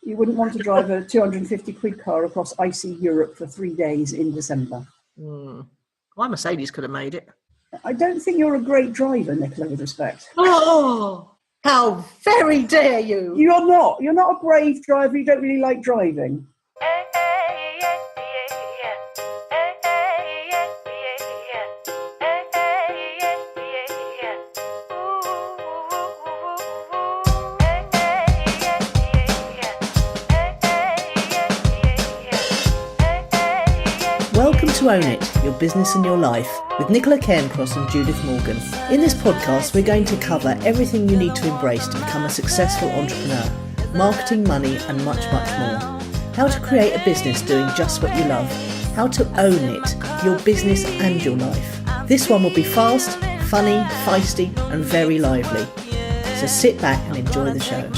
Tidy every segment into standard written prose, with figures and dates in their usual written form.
You wouldn't want to drive a 250 quid car across icy Europe for 3 days in December. My Mercedes could have made it. I don't think you're a great driver, Nicola, with respect. Oh, how very dare you! You're not. You're not a brave driver. You don't really like driving. Welcome to Own It, Your Business and Your Life, with Nicola Cairncross and Judith Morgan. In this podcast, we're going to cover everything you need to embrace to become a successful entrepreneur, marketing, money, and much, much more. How to create a business doing just what you love. How to own it, your business and your life. This one will be fast, funny, feisty, and very lively. So sit back and enjoy the show.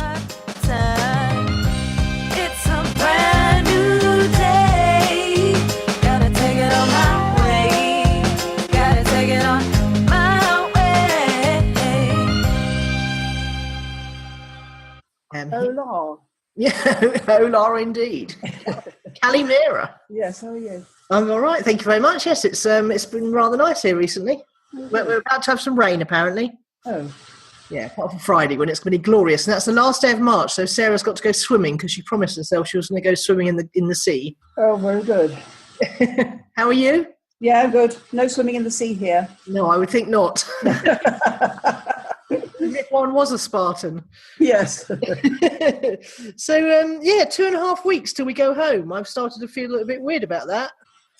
Hola. Yeah, hola indeed. Calimera. Yes, how are you? I'm all right, thank you very much. Yes, it's been rather nice here recently. We're about to have some rain, apparently. Oh. Yeah, apart from Friday when it's going to be glorious, and that's the last day of March. So Sarah's got to go swimming because she promised herself she was going to go swimming in the sea. Oh, very good. How are you? Yeah, I'm good. No swimming in the sea here. No, I would think not. If one was a Spartan. Yes. So, 2.5 weeks till we go home. I've started to feel a little bit weird about that.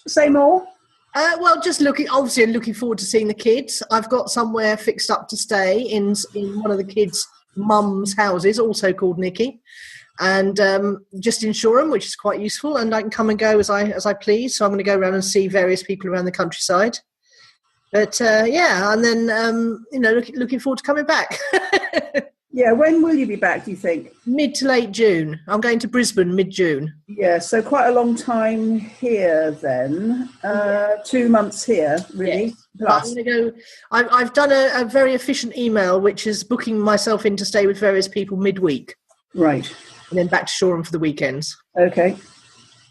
Say more? Well, just looking forward to seeing the kids. I've got somewhere fixed up to stay in one of the kids' mum's houses, also called Nikki, and just in Shoreham, which is quite useful, and I can come and go as I please. So I'm going to go around and see various people around the countryside. But and then looking forward to coming back. Yeah, when will you be back, do you think? Mid to late June. I'm going to Brisbane mid-June. Yeah, so quite a long time here then. 2 months here, really. Yes. I'm going to go. I've done a very efficient email, which is booking myself in to stay with various people midweek. Right. And then back to Shoreham for the weekends. Okay.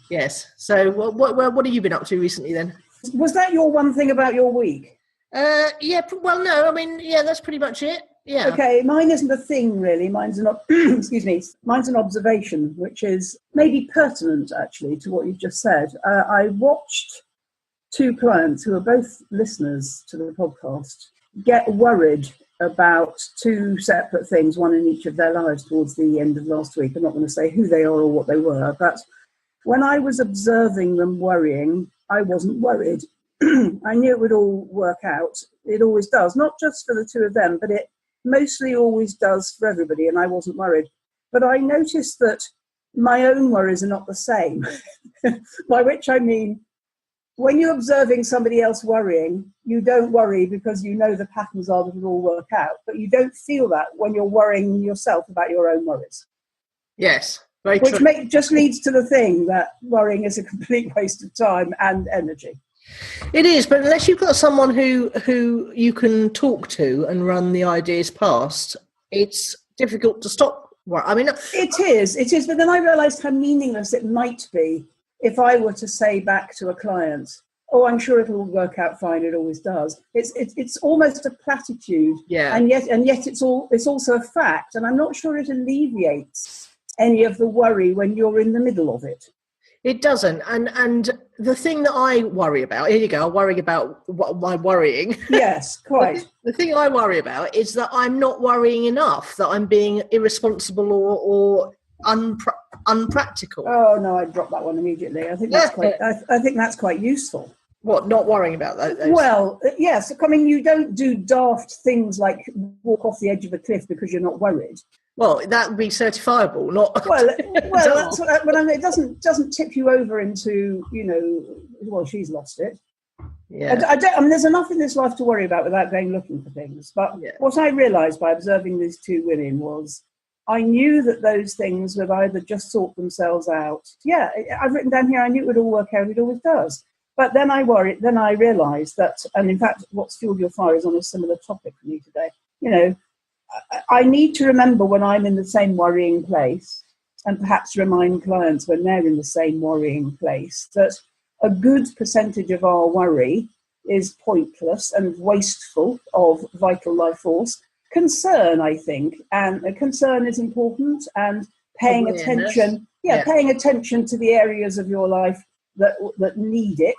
Yes. So what have you been up to recently then? Was that your one thing about your week? Yeah. Well, no. I mean, yeah, that's pretty much it. Yeah. Okay. Mine isn't a thing really. Mine's an Mine's an observation, which is maybe pertinent actually to what you've just said. I watched two clients who are both listeners to the podcast get worried about two separate things, one in each of their lives towards the end of last week. I'm not going to say who they are or what they were, but when I was observing them worrying, I wasn't worried. I knew it would all work out. It always does, not just for the two of them, but it mostly always does for everybody, and I wasn't worried. But I noticed that my own worries are not the same, by which I mean, when you're observing somebody else worrying, you don't worry because you know the patterns are that it'll all work out, but you don't feel that when you're worrying yourself about your own worries. Yes. Which just leads to the thing that worrying is a complete waste of time and energy. It is, but unless you've got someone who you can talk to and run the ideas past, it's difficult to stop. I mean, it is. But then I realised how meaningless it might be if I were to say back to a client, "Oh, I'm sure it'll work out fine. It always does." It's almost a platitude, yeah. And yet it's also a fact, and I'm not sure it alleviates any of the worry when you're in the middle of it. It doesn't. And the thing that I worry about, here you go, I'm worrying about my worrying. Yes, quite. The thing I worry about is that I'm not worrying enough, that I'm being irresponsible or unpractical. Oh, no, I'd drop that one immediately. I think that's quite useful. What, not worrying about that? Well, yes. I mean, you don't do daft things like walk off the edge of a cliff because you're not worried. Well, that would be certifiable, not. Well, that's what I mean. It doesn't tip you over into, well, she's lost it. Yeah. I mean, there's enough in this life to worry about without going looking for things. But What I realised by observing these two women was I knew that those things would either just sort themselves out. Yeah, I've written down here, I knew it would all work out. It always does. But then I realised that, and in fact, what's fueled your fire is on a similar topic for me today. I need to remember when I'm in the same worrying place and perhaps remind clients when they're in the same worrying place that a good percentage of our worry is pointless and wasteful of vital life force. Concern, I think, and a concern is important, and paying attention, paying attention to the areas of your life that need it.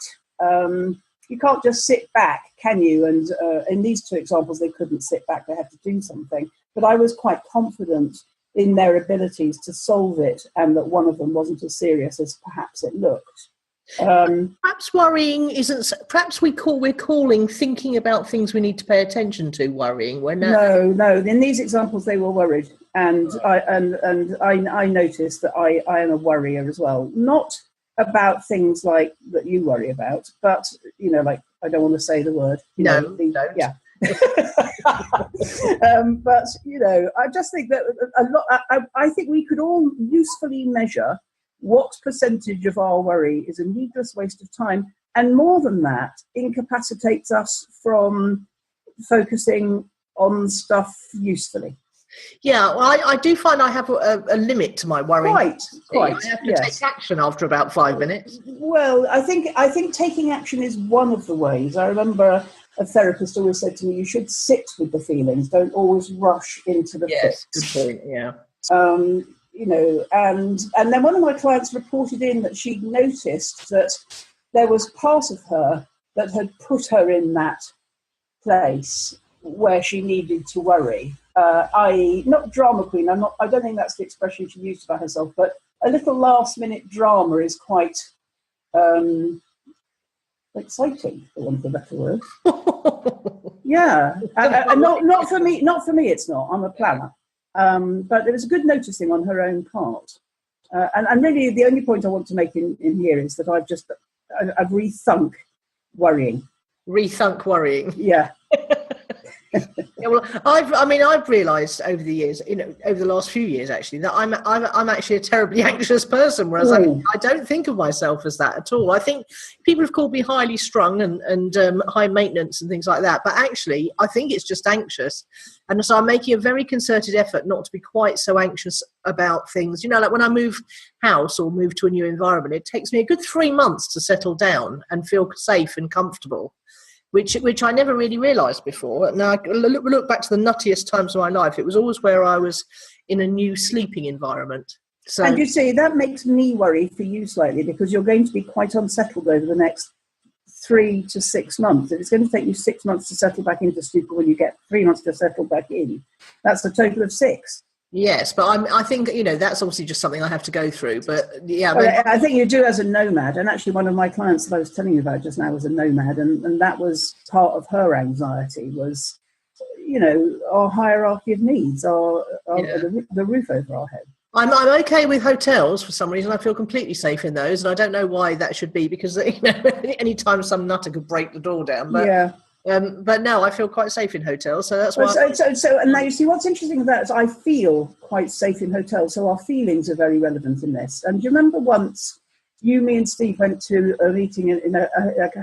You can't just sit back, can you? And in these two examples, they couldn't sit back; they had to do something. But I was quite confident in their abilities to solve it, and that one of them wasn't as serious as perhaps it looked. Perhaps worrying isn't. Perhaps we're calling thinking about things we need to pay attention to worrying. No. In these examples, they were worried, and I noticed that I am a worrier as well. Not about things like that you worry about, but like I don't want to say the word. Don't. Yeah. But I just think that a lot. I think we could all usefully measure what percentage of our worry is a needless waste of time, and more than that, incapacitates us from focusing on stuff usefully. Yeah, well, I do find I have a limit to my worrying. Quite. I have to take action after about 5 minutes. Well, I think taking action is one of the ways. I remember a therapist always said to me, you should sit with the feelings, don't always rush into the fix. Good point, yeah. And then one of my clients reported in that she'd noticed that there was part of her that had put her in that place where she needed to worry. I.e., not drama queen. I don't think that's the expression she used about herself, but a little last-minute drama is quite exciting, for want of a better word. Yeah, not for me. Not for me. It's not. I'm a planner. But there was a good noticing on her own part. And really the only point I want to make in here is that I've rethunk worrying. Rethunk worrying. Yeah. Yeah, well, I've realised over the years, over the last few years actually, that I'm actually a terribly anxious person, whereas I don't think of myself as that at all. I think people have called me highly strung and high maintenance and things like that, but actually I think it's just anxious. And so I'm making a very concerted effort not to be quite so anxious about things. Like when I move house or move to a new environment, it takes me a good 3 months to settle down and feel safe and comfortable. Which I never really realised before. Now, I look back to the nuttiest times of my life. It was always where I was in a new sleeping environment. So, and you see, that makes me worry for you slightly, because you're going to be quite unsettled over the next 3 to 6 months. If it's going to take you 6 months to settle back into stupor when you get 3 months to settle back in, that's a total of 6. Yes, but I think, that's obviously just something I have to go through. But yeah, I think you do as a nomad. And actually one of my clients that I was telling you about just now was a nomad. And that was part of her anxiety was, our hierarchy of needs, the roof over our head. I'm okay with hotels for some reason. I feel completely safe in those. And I don't know why that should be, because, any time some nutter could break the door down. But, yeah. But no, I feel quite safe in hotels, so that's why. And now you see what's interesting about it is I feel quite safe in hotels, so our feelings are very relevant in this. And do you remember once me and Steve went to a meeting in a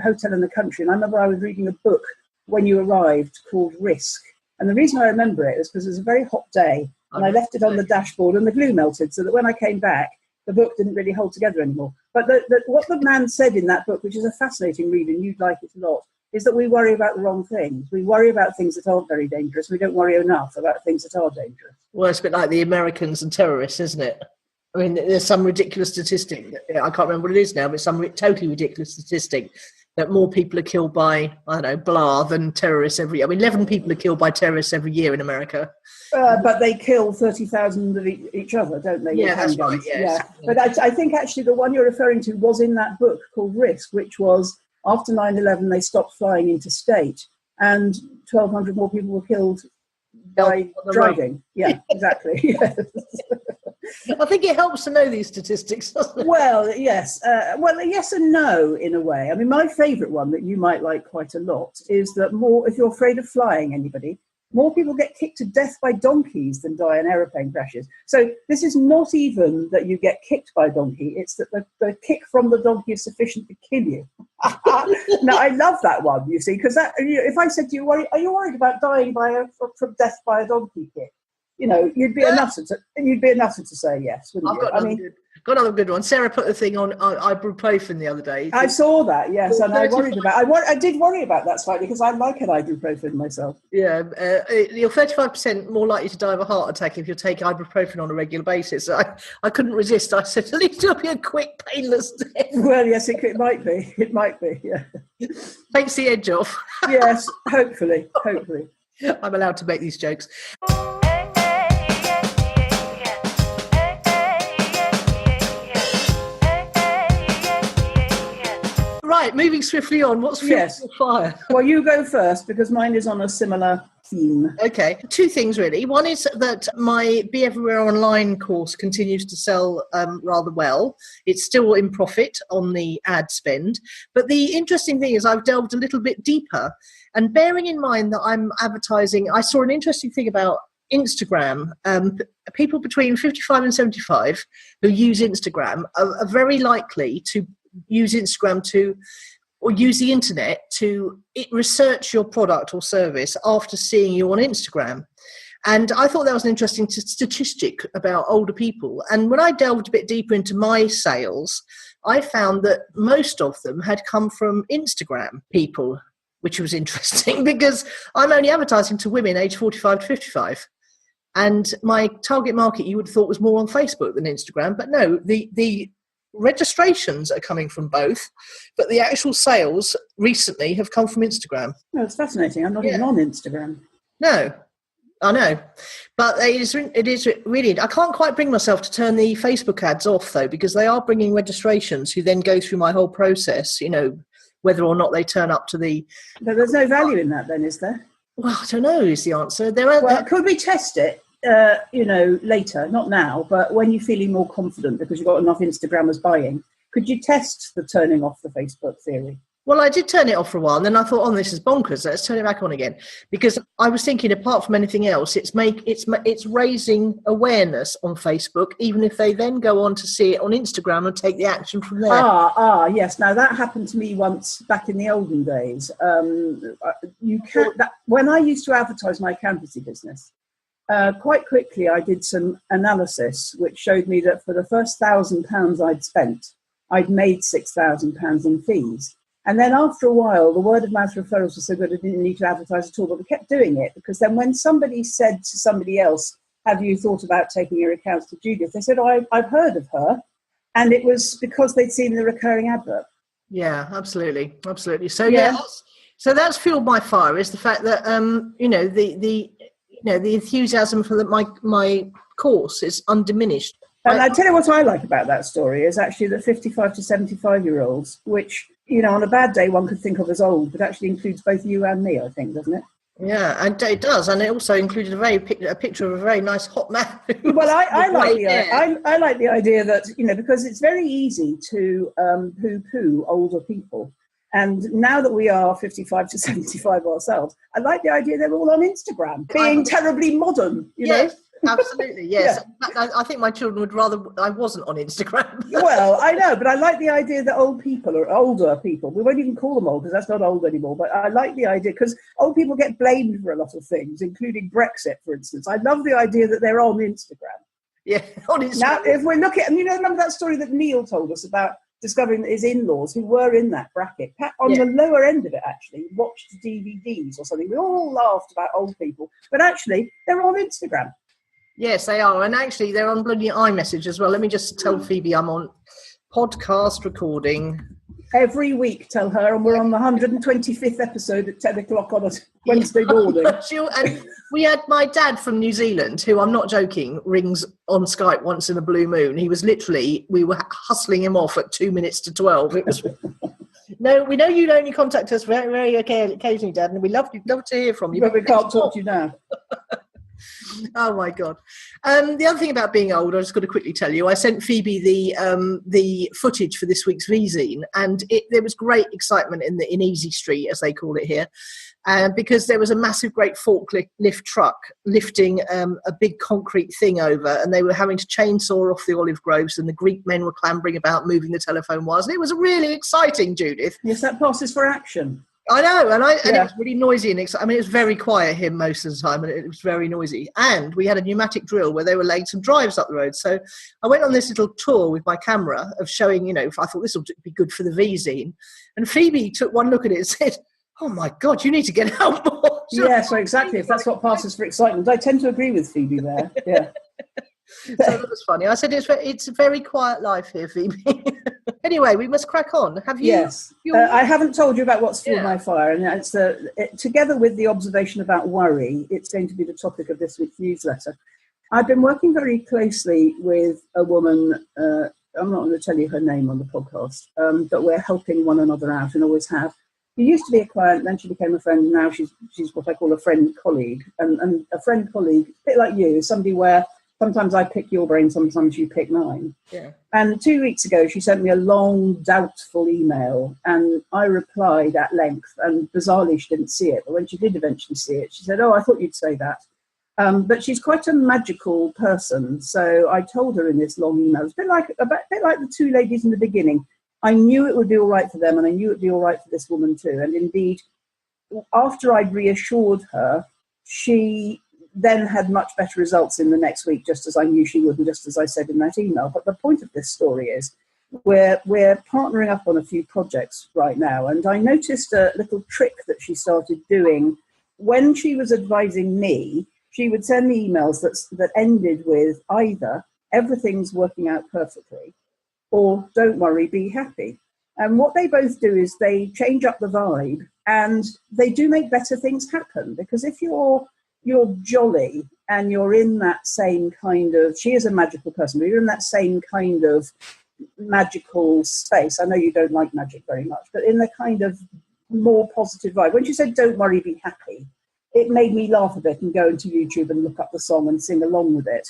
hotel in the country, and I remember I was reading a book when you arrived called Risk. And the reason I remember it is because it was a very hot day, and I left it on the dashboard, and the glue melted, so that when I came back, the book didn't really hold together anymore. But what the man said in that book, which is a fascinating read, and you'd like it a lot, is that we worry about the wrong things. We worry about things that aren't very dangerous. We don't worry enough about things that are dangerous. Well, it's a bit like the Americans and terrorists, isn't it? I mean, there's some ridiculous statistic. I can't remember what it is now, but some totally ridiculous statistic that more people are killed by, I don't know, blah, than terrorists every year. 11 people are killed by terrorists every year in America. But they kill 30,000 of each other, don't they? Yeah, that's right, yes. Yeah. But I think actually the one you're referring to was in that book called Risk, which was after 9/11, they stopped flying interstate, and 1,200 more people were killed by driving. Yeah, exactly. Yes. I think it helps to know these statistics, doesn't it? Well, yes. Yes and no, in a way. I mean, my favourite one that you might like quite a lot is that if you're afraid of flying, anybody, more people get kicked to death by donkeys than die in aeroplane crashes. So this is not even that you get kicked by a donkey, it's that the kick from the donkey is sufficient to kill you. Now, I love that one, you see, because if I said to you, are you worried about dying from death by a donkey kick? you'd be a nutter to say yes, wouldn't you? Got another good one. Sarah put the thing on ibuprofen the other day. I saw that, yes, and I worried about. I did worry about that slightly because I like an ibuprofen myself. Yeah, you're 35% more likely to die of a heart attack if you take ibuprofen on a regular basis. I couldn't resist. I said, at least it'll be a quick, painless death. Well, yes, it might be. It might be. Yeah. Takes the edge off. Yes, hopefully. I'm allowed to make these jokes. Right, moving swiftly on. What's fuel for fire? Well, you go first because mine is on a similar theme. Okay, two things really. One is that my Be Everywhere Online course continues to sell rather well. It's still in profit on the ad spend. But the interesting thing is I've delved a little bit deeper. And bearing in mind that I'm advertising, I saw an interesting thing about Instagram. People between 55 and 75 who use Instagram are very likely to use Instagram or use the internet to research your product or service after seeing you on Instagram. And I thought that was an interesting statistic about older people. And when I delved a bit deeper into my sales, I found that most of them had come from Instagram people, which was interesting because I'm only advertising to women aged 45 to 55. And my target market you would have thought was more on Facebook than Instagram. But no, the registrations are coming from both, but the actual sales recently have come from Instagram. Oh, it's fascinating. I'm not even on Instagram. No, I know. But it is really, I can't quite bring myself to turn the Facebook ads off though, because they are bringing registrations who then go through my whole process, whether or not they turn up to the... But there's no value in that then, is there? Well, I don't know is the answer. Could we test it? Later, not now, but when you're feeling more confident because you've got enough Instagrammers buying, could you test the turning off the Facebook theory? Well, I did turn it off for a while, and then I thought, this is bonkers. Let's turn it back on again, because I was thinking, apart from anything else, it's raising awareness on Facebook, even if they then go on to see it on Instagram and take the action from there. Yes. Now that happened to me once back in the olden days. When I used to advertise my accountancy business. Quite quickly, I did some analysis which showed me that for the first £1,000 I'd spent, I'd made £6,000 in fees. And then after a while, the word of mouth referrals were so good I didn't need to advertise at all, but we kept doing it because then when somebody said to somebody else, have you thought about taking your accounts to Judith? They said, I've heard of her. And it was because they'd seen the recurring advert. Yeah, absolutely. So, so that's fueled my fire is the fact that, the enthusiasm for my course is undiminished. And I tell you what I like about that story is actually that 55 to 75-year-olds, which, on a bad day one could think of as old, but actually includes both you and me, I think, doesn't it? Yeah, and it does. And it also included a picture of a very nice hot man. Well, I like the idea that, because it's very easy to poo-poo older people. And now that we are 55 to 75 ourselves, I like the idea they're all on Instagram, being terribly modern, know? Absolutely, yes. Yeah. I think my children would rather I wasn't on Instagram. Well, I know, but I like the idea that old people or older people, we won't even call them old because that's not old anymore, but I like the idea because old people get blamed for a lot of things, including Brexit, for instance. I love the idea that they're on Instagram. Yeah, on Instagram. Now, if we're looking at, remember that story that Neil told us about discovering that his in-laws who were in that bracket, on the lower end of it actually, watched DVDs or something. We all laughed about old people, but actually they're on Instagram. Yes, they are. And actually they're on bloody iMessage as well. Let me just tell Phoebe I'm on podcast recording. Every week, tell her, and we're on the 125th episode at 10 o'clock on a Wednesday morning. And we had my dad from New Zealand, who I'm not joking, rings on Skype once in a blue moon. He was literally, we were hustling him off at 2 minutes to 12. It was... No, we know you'd only contact us very, very occasionally, Dad, and we love to hear from you. But we can't talk to you now. Oh my God! The other thing about being old, I just got to quickly tell you, I sent Phoebe the footage for this week's V-zine, and there was great excitement in Easy Street, as they call it here, because there was a massive, great forklift truck lifting a big concrete thing over, and they were having to chainsaw off the olive groves, and the Greek men were clambering about, moving the telephone wires, and it was really exciting, Judith. Yes, that passes for action. I know, and it was really noisy and exciting. I mean, it was very quiet here most of the time, and it was very noisy. And we had a pneumatic drill where they were laying some drives up the road. So I went on this little tour with my camera of showing, I thought this will be good for the V-zine. And Phoebe took one look at it and said, "Oh my God, you need to get out more." Yeah, so exactly. If that's what passes for excitement, I tend to agree with Phoebe there. Yeah. So that was funny. I said it's a very quiet life here, Phoebe. Anyway, we must crack on. Have you? Yes. I haven't told you about what's fueled my fire, and it's together with the observation about worry, it's going to be the topic of this week's newsletter. I've been working very closely with a woman. I'm not going to tell you her name on the podcast, but we're helping one another out and always have. She used to be a client, then she became a friend, and now she's what I call a friend colleague. And a friend colleague, a bit like you, somebody where sometimes I pick your brain, sometimes you pick mine. Yeah. And 2 weeks ago, she sent me a long, doubtful email, and I replied at length, and bizarrely she didn't see it, but when she did eventually see it, she said, "Oh, I thought you'd say that." But she's quite a magical person, so I told her in this long email, it's a bit like the two ladies in the beginning. I knew it would be all right for them, and I knew it would be all right for this woman too. And indeed, after I'd reassured her, she then had much better results in the next week, just as I knew she would, and just as I said in that email. But the point of this story is we're partnering up on a few projects right now, and I noticed a little trick that she started doing. When she was advising me, she would send me emails that ended with either "everything's working out perfectly" or "don't worry, be happy." And what they both do is they change up the vibe, and they do make better things happen. Because if you're jolly and you're in that same kind of, she is a magical person, but you're in that same kind of magical space. I know you don't like magic very much, but in the kind of more positive vibe. When she said "don't worry, be happy," it made me laugh a bit and go into YouTube and look up the song and sing along with it.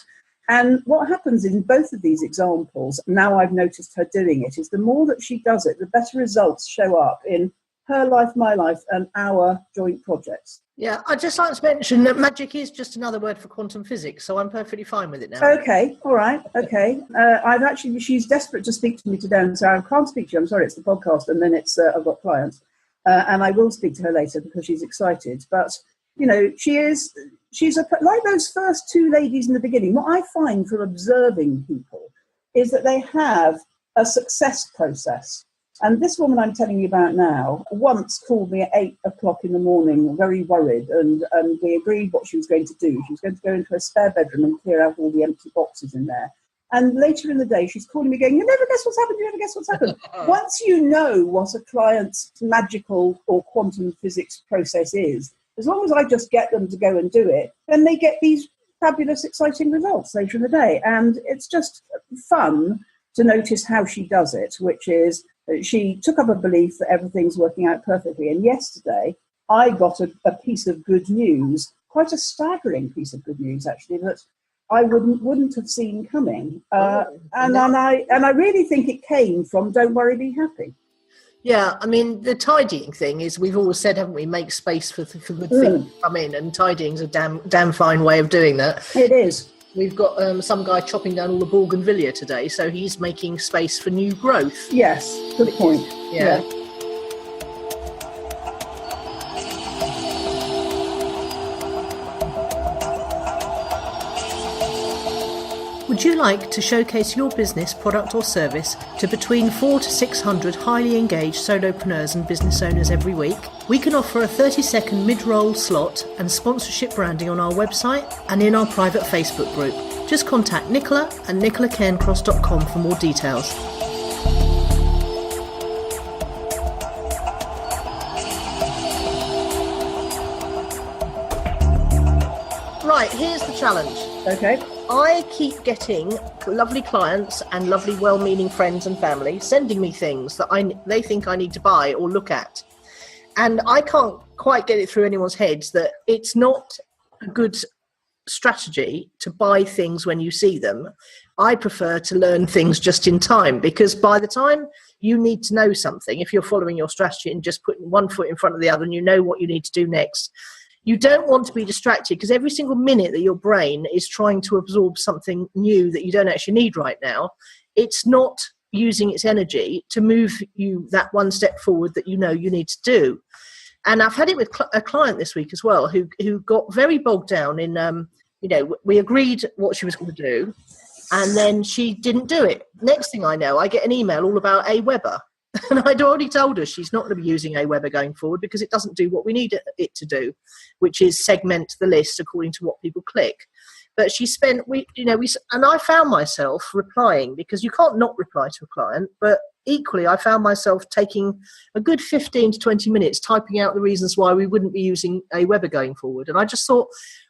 And what happens in both of these examples, now I've noticed her doing it, is the more that she does it, the better results show up in her life, my life, and our joint projects. Yeah, I'd just like to mention that magic is just another word for quantum physics, so I'm perfectly fine with it now. Okay, all right, okay. She's desperate to speak to me today, and so I can't speak to you. I'm sorry, it's the podcast, and then I've got clients. And I will speak to her later because she's excited. But, she's like those first two ladies in the beginning. What I find from observing people is that they have a success process. And this woman I'm telling you about now once called me at 8 o'clock in the morning, very worried, and we agreed what she was going to do. She was going to go into her spare bedroom and clear out all the empty boxes in there. And later in the day, she's calling me going, "You never guess what's happened, you never guess what's happened." Once you know what a client's magical or quantum physics process is, as long as I just get them to go and do it, then they get these fabulous, exciting results later in the day. And it's just fun to notice how she does it, which is she took up a belief that everything's working out perfectly. And yesterday, I got a piece of good news, quite a staggering piece of good news, actually, that I wouldn't have seen coming. And I really think it came from "don't worry, be happy." Yeah, I mean, the tidying thing is, we've always said, haven't we, make space for good things to come in, and tidying's a damn fine way of doing that. It is. We've got some guy chopping down all the bougainvillea today, so he's making space for new growth. Yes, good point. Yeah. Would you like to showcase your business, product or service to between 400 to 600 highly engaged solopreneurs and business owners every week? We can offer a 30-second mid-roll slot and sponsorship branding on our website and in our private Facebook group. Just contact Nicola at nicolacairncross.com for more details. Right, here's the challenge. Okay. I keep getting lovely clients and lovely well-meaning friends and family sending me things that they think I need to buy or look at. And I can't quite get it through anyone's heads that it's not a good strategy to buy things when you see them. I prefer to learn things just in time, because by the time you need to know something, if you're following your strategy and just putting one foot in front of the other and you know what you need to do next, you don't want to be distracted, because every single minute that your brain is trying to absorb something new that you don't actually need right now, it's not using its energy to move you that one step forward that you know you need to do. And I've had it with a client this week as well, who got very bogged down in, we agreed what she was going to do, and then she didn't do it. Next thing I know, I get an email all about Aweber. And I'd already told her she's not going to be using Aweber going forward because it doesn't do what we need it to do, which is segment the list according to what people click. But she spent, and I found myself replying, because you can't not reply to a client, but equally I found myself taking a good 15 to 20 minutes typing out the reasons why we wouldn't be using Aweber going forward. And I just thought,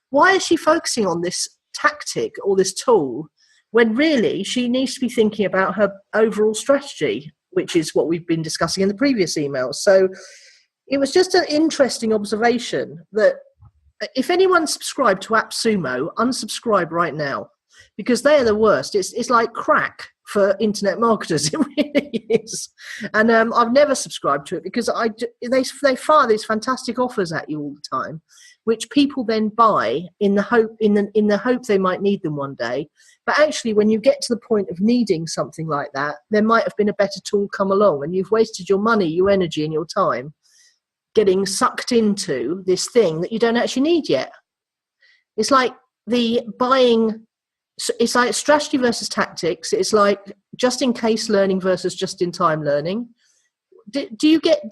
why is she focusing on this tactic or this tool when really she needs to be thinking about her overall strategy, which is what we've been discussing in the previous emails. So it was just an interesting observation that if anyone subscribed to AppSumo, unsubscribe right now, because they are the worst. It's like crack for internet marketers. It really is. And I've never subscribed to it because they fire these fantastic offers at you all the time, which people then buy in the hope they might need them one day. But actually, when you get to the point of needing something like that, there might have been a better tool come along, and you've wasted your money, your energy, and your time getting sucked into this thing that you don't actually need yet. It's like it's like strategy versus tactics. It's like just in case learning versus just in time learning. Do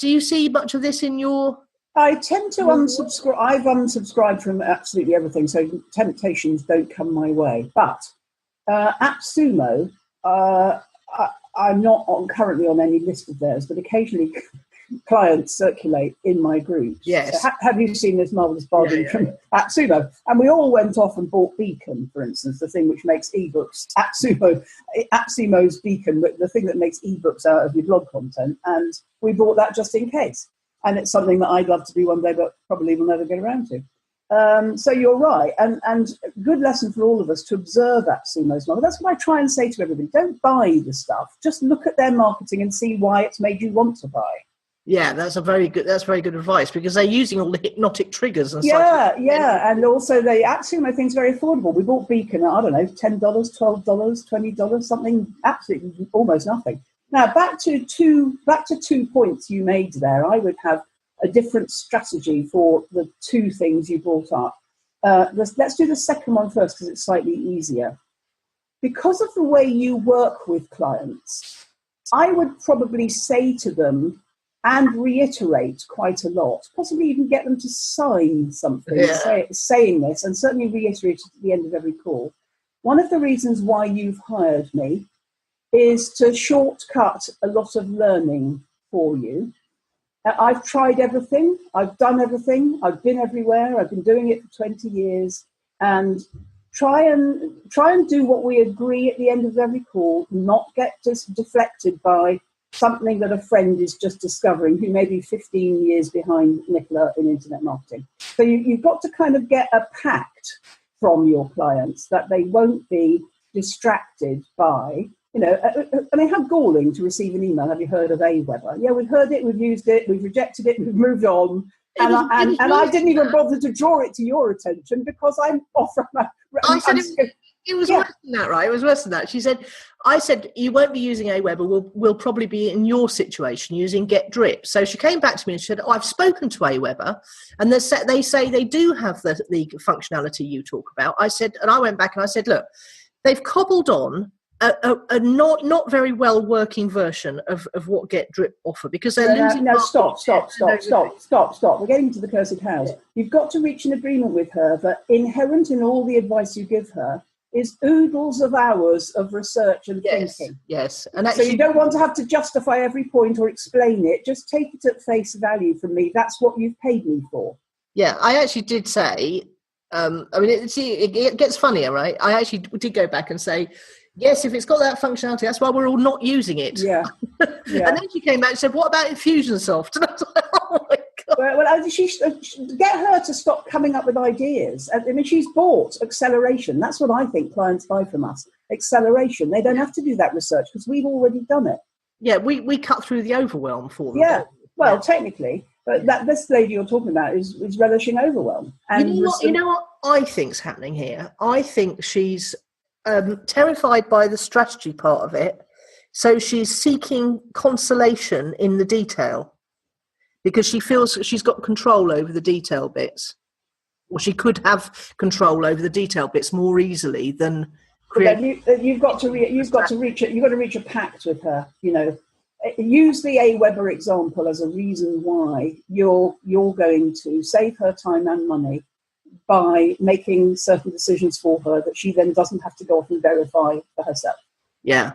you see much of this in your? I tend to unsubscribe. I've unsubscribed from absolutely everything, so temptations don't come my way. But AppSumo, I'm not currently on any list of theirs, but occasionally clients circulate in my groups. Yes. So have you seen this marvellous bargain from AppSumo? And we all went off and bought Beacon, for instance, the thing which makes ebooks. AppSumo's Beacon, the thing that makes ebooks out of your blog content. And we bought that just in case. And it's something that I'd love to do one day, but probably will never get around to. So you're right. And good lesson for all of us to observe AppSumo's model. That's what I try and say to everybody. Don't buy the stuff. Just look at their marketing and see why it's made you want to buy. Yeah, that's very good advice, because they're using all the hypnotic triggers and and also the AppSumo thing's very affordable. We bought Beacon at, I don't know, $10, $12, $20, something absolutely almost nothing. Now back to two points you made there. I would have a different strategy for the two things you brought up. Let's do the second one first because it's slightly easier. Because of the way you work with clients, I would probably say to them and reiterate quite a lot, possibly even get them to sign something saying this, and certainly reiterate it at the end of every call. One of the reasons why you've hired me is to shortcut a lot of learning for you. I've tried everything, I've done everything, I've been everywhere, I've been doing it for 20 years, and try and do what we agree at the end of every call, not get deflected by something that a friend is just discovering who may be 15 years behind Nicola in internet marketing. So you've got to kind of get a pact from your clients that they won't be distracted by, I mean, how galling to receive an email. Have you heard of Aweber? Yeah, we've heard it, we've used it, we've rejected it, we've moved on. And I didn't even bother to draw it to your attention because I'm off from it was worse than that, right? It was worse than that. I said, you won't be using Aweber. We'll probably be in your situation using Get Drip. So she came back to me and said, I've spoken to Aweber, and they say they do have the functionality you talk about. I said, and I went back and I said, look, they've cobbled on a not very well working version of what Get Drip offer, because they're losing. No, stop. We're getting to the cursed house. Yeah. You've got to reach an agreement with her that inherent in all the advice you give her is oodles of hours of research and thinking. Yes. And actually, so you don't want to have to justify every point or explain it. Just take it at face value from me. That's what you've paid me for. Yeah, I actually did say, it gets funnier, right? I actually did go back and say, yes, if it's got that functionality, that's why we're all not using it. Yeah. And then she came back and said, what about Infusionsoft? And I was like, oh my God. Well, get her to stop coming up with ideas. I mean, she's bought acceleration. That's what I think clients buy from us. Acceleration. They don't have to do that research because we've already done it. Yeah, we cut through the overwhelm for them. Yeah, well, technically. But this lady you're talking about is relishing overwhelm. And you know what I think's happening here? I think she's terrified by the strategy part of it, so she's seeking consolation in the detail. because she feels she's got control over the detail bits, or she could have control over the detail bits more easily than you've got to reach a pact with her. Use the AWeber example as a reason why you're going to save her time and money by making certain decisions for her that she then doesn't have to go off and verify for herself. Yeah.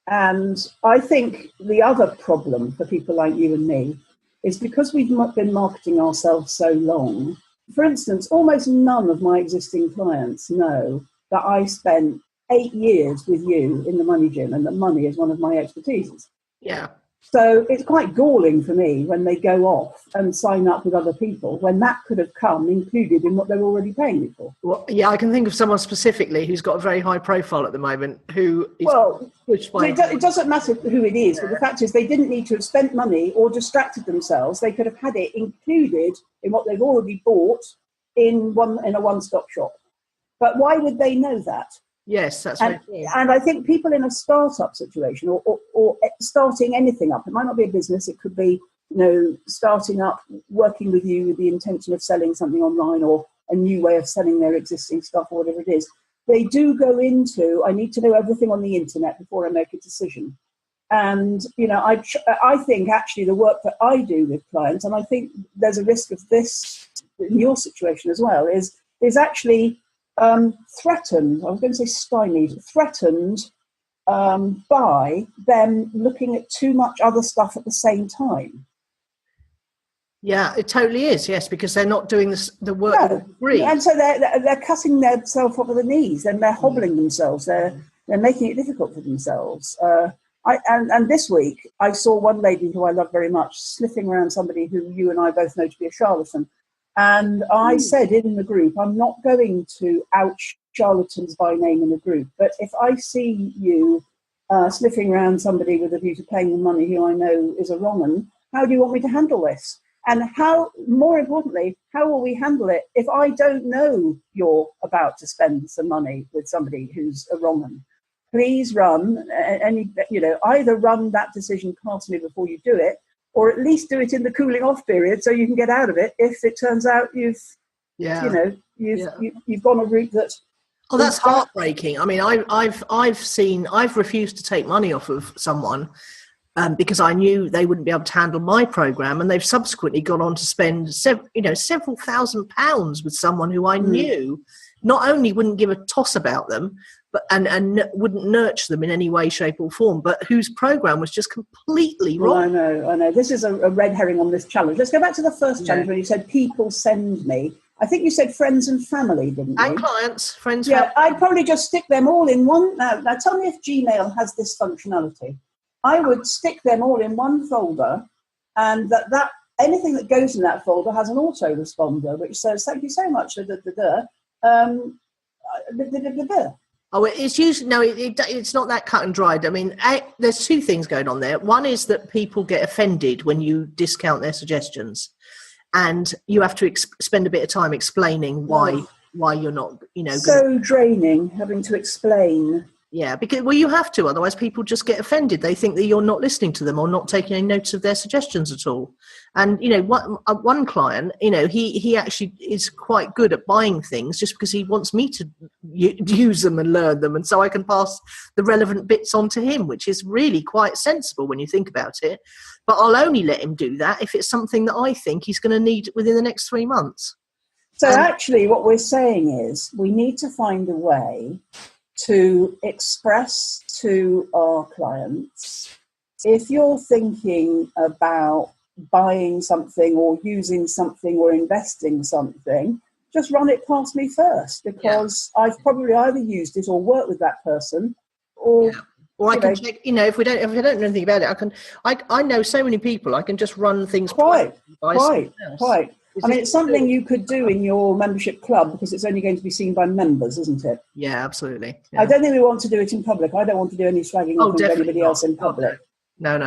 And I think the other problem for people like you and me is because we've been marketing ourselves so long. For instance, almost none of my existing clients know that I spent 8 years with you in the money gym and that money is one of my expertises. Yeah. So it's quite galling for me when they go off and sign up with other people when that could have come included in what they're already paying me for. Well, yeah, I can think of someone specifically who's got a very high profile at the moment who is... it doesn't matter who it is, but the fact is they didn't need to have spent money or distracted themselves. They could have had it included in what they've already bought in a one-stop shop. But why would they know that? Yes, that's right. And I think people in a startup situation or starting anything up, it might not be a business, it could be, starting up, working with you with the intention of selling something online or a new way of selling their existing stuff or whatever it is. They do go into, I need to know everything on the internet before I make a decision. And, I think actually the work that I do with clients, and I think there's a risk of this in your situation as well, is actually... threatened, I was going to say stymied, threatened by them looking at too much other stuff at the same time. Yeah, it totally is, yes, because they're not doing the work that they agree. And so they're cutting themselves off at the knees and they're hobbling themselves, they're making it difficult for themselves. And this week I saw one lady who I love very much sniffing around somebody who you and I both know to be a charlatan. And I said in the group, I'm not going to out charlatans by name in the group, but if I see you sniffing around somebody with a view to paying them money who I know is a wrong one, how do you want me to handle this? And more importantly, how will we handle it if I don't know you're about to spend some money with somebody who's a wrong one? Please either run that decision past me before you do it, or at least do it in the cooling off period so you can get out of it if it turns out you've gone a route that... Oh, that's heartbreaking. I mean, I've refused to take money off of someone because I knew they wouldn't be able to handle my program, and they've subsequently gone on to spend several £1,000s with someone who I knew not only wouldn't give a toss about them, but and wouldn't nurture them in any way, shape or form, but whose program was just completely wrong. Well, I know. This is a red herring on this challenge. Let's go back to the first challenge when you said people send me. I think you said friends and family, didn't you? And clients, friends. Yeah, I'd probably just stick them all in one. Now tell me if Gmail has this functionality. I would stick them all in one folder, and that anything that goes in that folder has an autoresponder which says thank you so much. Oh, it's usually it's not that cut and dried. I mean, there's two things going on there. One is that people get offended when you discount their suggestions, and you have to spend a bit of time explaining why you're not, so draining having to explain. Yeah, because you have to, otherwise people just get offended. They think that you're not listening to them or not taking any notice of their suggestions at all. And one client, he actually is quite good at buying things just because he wants me to use them and learn them, and so I can pass the relevant bits on to him, which is really quite sensible when you think about it. But I'll only let him do that if it's something that I think he's going to need within the next 3 months. So actually what we're saying is we need to find a way to express to our clients, if you're thinking about buying something or using something or investing something, just run it past me first, because I've probably either used it or worked with that person, or I can check. If I don't know anything about it, I know so many people. I can just run things quite. I mean, it's something you could do in your membership club because it's only going to be seen by members, isn't it? Yeah, absolutely. Yeah. I don't think we want to do it in public. I don't want to do any slagging off of anybody else in public. No,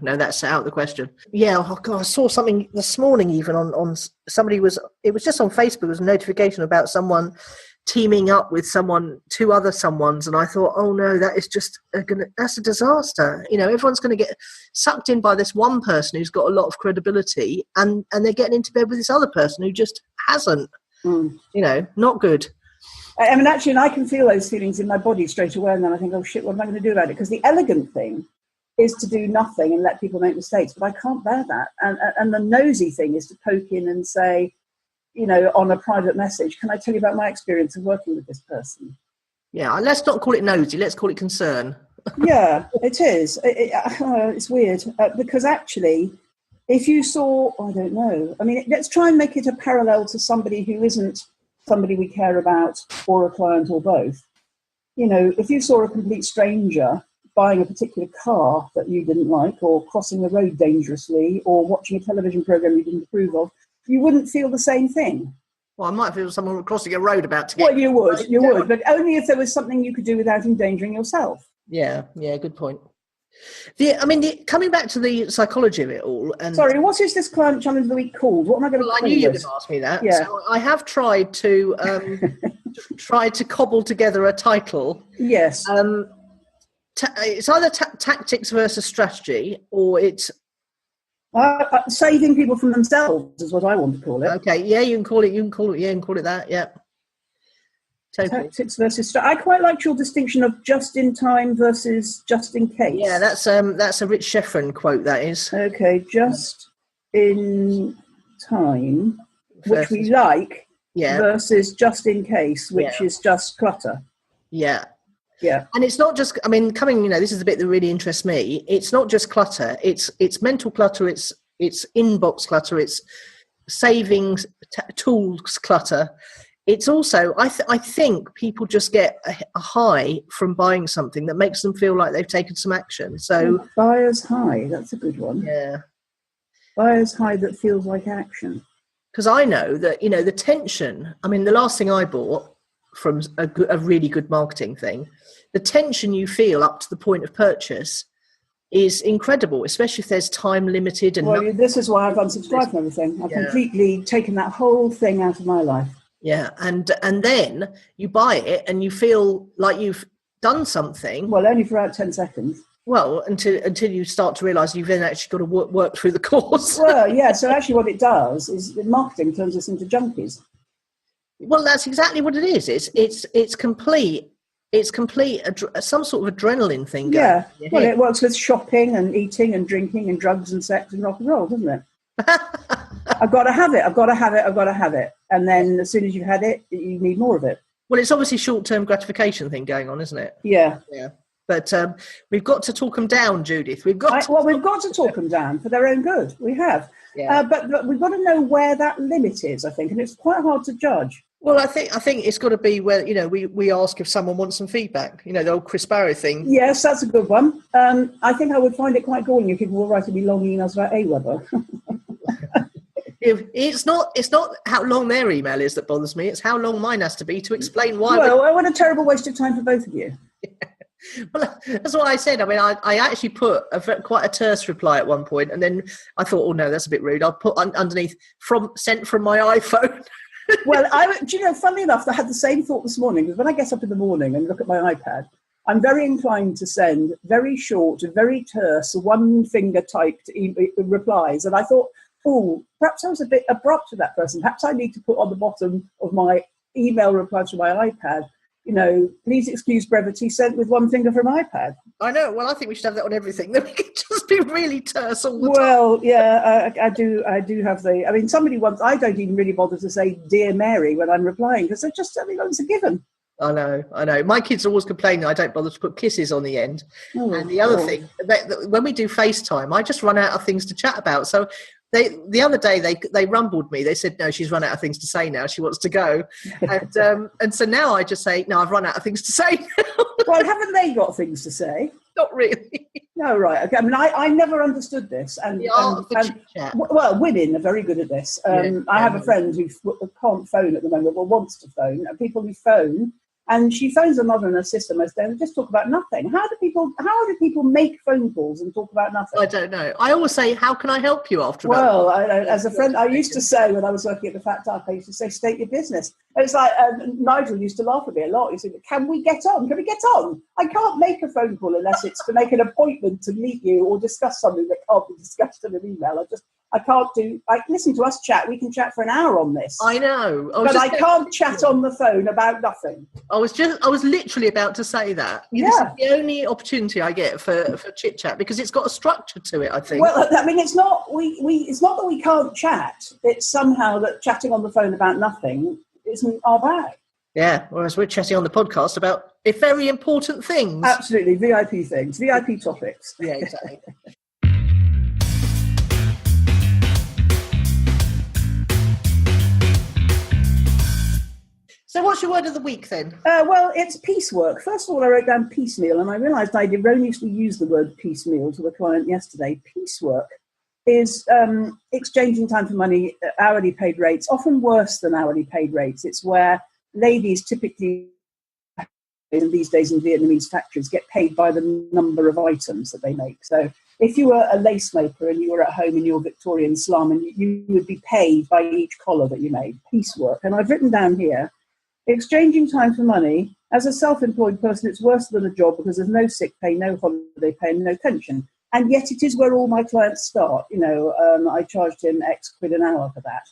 that's out of the question. Yeah, oh God, I saw something this morning even on somebody it was just on Facebook, it was a notification about someone teaming up with two other someones, and I thought, oh no, that is just that's a disaster. Everyone's going to get sucked in by this one person who's got a lot of credibility, and they're getting into bed with this other person who just hasn't. Not good. I mean, actually, and I can feel those feelings in my body straight away, and then I think, oh shit, what am I going to do about it? Because the elegant thing is to do nothing and let people make mistakes, but I can't bear that. And the nosy thing is to poke in and say, on a private message, can I tell you about my experience of working with this person? Yeah, let's not call it nosy, let's call it concern. Yeah, it is. It's weird, because actually, if you saw, I don't know, I mean, let's try and make it a parallel to somebody who isn't somebody we care about, or a client, or both. If you saw a complete stranger buying a particular car that you didn't like, or crossing the road dangerously, or watching a television program you didn't approve of, you wouldn't feel the same thing. Well, I might feel someone crossing a road about to get... Well, you would, but only if there was something you could do without endangering yourself. Yeah, good point. Coming back to the psychology of it all... And sorry, what is this Client Challenge of the Week called? What am I going to call it? I knew you were going to ask me that. Yeah. So I have tried to cobble together a title. Yes. It's either tactics versus strategy, or it's... saving people from themselves is what I want to call it. Okay, yeah, you can call it that, yeah. Totally. Tactics versus... I quite liked your distinction of just in time versus just in case. Yeah, that's a Rich Sheffrin quote, that is. Okay, just in time, which we like, versus just in case, which is just clutter. Yeah. Yeah. And it's not just, this is the bit that really interests me. It's not just clutter. It's mental clutter. It's inbox clutter. It's savings tools clutter. It's also, I think people just get a high from buying something that makes them feel like they've taken some action. So buyer's high, that's a good one. Yeah. Buyer's high that feels like action. Because I know that, the tension, the last thing I bought from a really good marketing thing, the tension you feel up to the point of purchase is incredible, especially if there's time limited. And this is why I've unsubscribed from everything. I've completely taken that whole thing out of my life. Yeah, and then you buy it and you feel like you've done something. Well, only for about 10 seconds. Well, until you start to realise you've then actually got to work through the course. Well, yeah, so actually what it does is marketing turns us into junkies. Well, that's exactly what it is. It's complete. It's complete some sort of adrenaline thing. Yeah. Well, it works with shopping and eating and drinking and drugs and sex and rock and roll, doesn't it? I've got to have it. And then as soon as you've had it, you need more of it. Well, it's obviously short-term gratification thing going on, isn't it? Yeah. Yeah. But we've got to talk them down, Judith. We've got to talk them down for their own good. We have. Yeah. But we've got to know where that limit is, I think, and it's quite hard to judge. Well, I think it's got to be where, we ask if someone wants some feedback. The old Chris Barrow thing. Yes, that's a good one. I think I would find it quite galling if people were writing me long emails about AWeber. It's not how long their email is that bothers me. It's how long mine has to be to explain why. Well, what a terrible waste of time for both of you. Well, that's what I said. I actually put quite a terse reply at one point, and then I thought, oh no, that's a bit rude. I'll put underneath sent from my iPhone. Well, funnily enough, I had the same thought this morning, because when I get up in the morning and look at my iPad, I'm very inclined to send very short, very terse, one finger typed replies. And I thought, oh, perhaps I was a bit abrupt to that person. Perhaps I need to put on the bottom of my email replies from my iPad, please excuse brevity, sent with one finger from iPad. I know. Well, I think we should have that on everything. Then we can just be really terse all the time. Well, yeah, I do have somebody once, I don't even really bother to say Dear Mary when I'm replying, because it's a given. I know. My kids always complain I don't bother to put kisses on the end. Oh, and the other thing, when we do FaceTime, I just run out of things to chat about. So the other day they rumbled me. They said, no, she's run out of things to say now. She wants to go. And so now I just say, no, I've run out of things to say now. Well, haven't they got things to say? Not really. No, right. Okay. I never understood this. Well, women are very good at this. I have a friend who can't phone at the moment, or wants to phone. And people who phone And she phones her mother and her sister most days and just talk about nothing. How do people make phone calls and talk about nothing? I don't know. I always say, how can I help you after about? Well, as a friend, I used to say when I was working at the Fat Duck, I used to say, state your business. And it's like, Nigel used to laugh at me a lot. He said, can we get on? Can we get on? I can't make a phone call unless it's to make an appointment to meet you or discuss something that can't be discussed in an email. I can't do, listen to us chat. We can chat for an hour on this. I know. But I can't chat on the phone about nothing. I was literally about to say that. Yeah. This is the only opportunity I get for chit chat because it's got a structure to it, I think. Well, I mean, it's not it's not that we can't chat. It's somehow that chatting on the phone about nothing isn't our bag. Yeah, whereas we're chatting on the podcast about very important things. Absolutely, VIP things, VIP topics. Yeah, exactly. So what's your word of the week then? Well, it's piecework. First of all, I wrote down piecemeal, and I realised I'd erroneously used the word piecemeal to the client yesterday. Piecework is exchanging time for money, hourly paid rates, often worse than hourly paid rates. It's where ladies typically, these days in Vietnamese factories, get paid by the number of items that they make. So if you were a lace maker and you were at home in your Victorian slum, and you would be paid by each collar that you made, piecework. And I've written down here, exchanging time for money. As a self-employed person, it's worse than a job because there's no sick pay, no holiday pay, and no pension. And yet it is where all my clients start. I charged him X quid an hour for that.